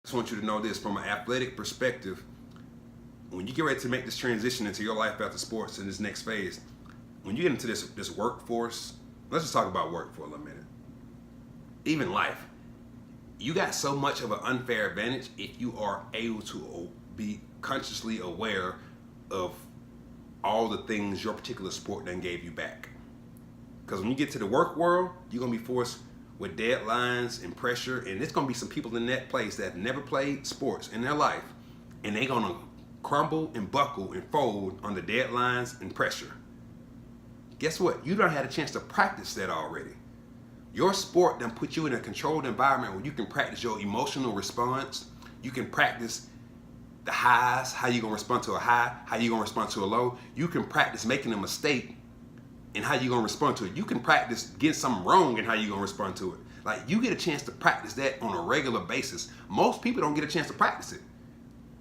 just want you to know this from an athletic perspective. When you get ready to make this transition into your life after sports in this next phase, when you get into this workforce, let's just talk about work for a little minute. Even life, you got so much of an unfair advantage if you are able to be consciously aware of all the things your particular sport done gave you back. Because when you get to the work world, you're going to be forced with deadlines and pressure, and there's going to be some people in that place that have never played sports in their life, and they're going to crumble and buckle and fold under deadlines and pressure. Guess what? You don't have a chance to practice that already. Your sport done put you in a controlled environment where you can practice your emotional response. You can practice the highs, how you gonna respond to a high, how you gonna respond to a low. You can practice making a mistake and how you gonna respond to it. You can practice getting something wrong and how you gonna respond to it. Like, you get a chance to practice that on a regular basis. Most people don't get a chance to practice it.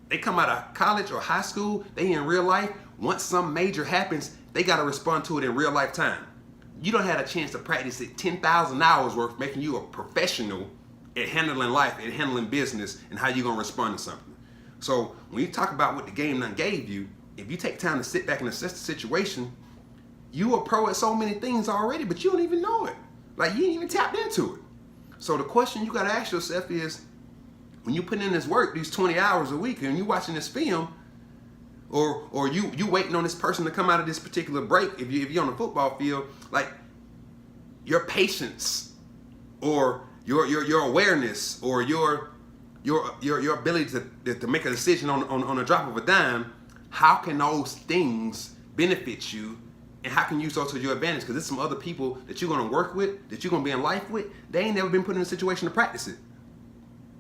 They come out of college or high school, they in real life, once some major happens, they gotta respond to it in real life time. You don't have a chance to practice it 10,000 hours worth, making you a professional at handling life, at handling business, and how you gonna respond to something. So when you talk about what the game done gave you, if you take time to sit back and assess the situation, you are pro at so many things already, but you don't even know it. Like, you ain't even tapped into it. So the question you gotta ask yourself is, when you put in this work, these 20 hours a week, and you watching this film, or you waiting on this person to come out of this particular break, if you're on the football field, like, your patience or your awareness or your ability to make a decision on a drop of a dime, how can those things benefit you, and how can you use those to your advantage? Because there's some other people that you're gonna work with, that you're gonna be in life with, they ain't never been put in a situation to practice it.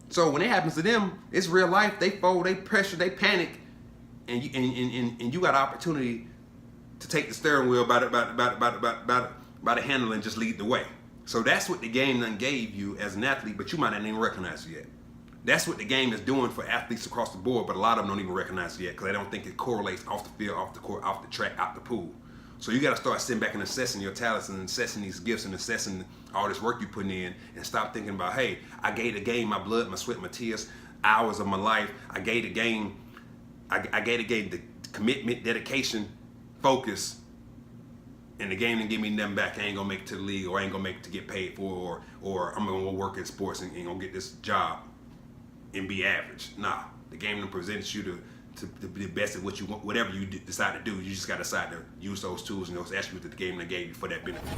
So when it happens to them, it's real life. They fold, they pressure, they panic, and you got an opportunity to take the steering wheel by the handle and just lead the way. So that's what the game done gave you as an athlete, but you might not even recognize it yet. That's what the game is doing for athletes across the board, but a lot of them don't even recognize it yet because they don't think it correlates off the field, off the court, off the track, out the pool. So you got to start sitting back and assessing your talents and assessing these gifts and assessing all this work you're putting in, and stop thinking about, hey, I gave the game my blood, my sweat, my tears, hours of my life. I gave the game the commitment, dedication, focus, and the game didn't give me nothing back. I ain't gonna make it to the league, or I ain't gonna make it to get paid for, or I'm gonna work in sports and gonna get this job and be average. Nah, the game done presents you to be the best at what you want, whatever you decide to do. You just gotta decide to use those tools and those attributes that the game done gave you for that benefit.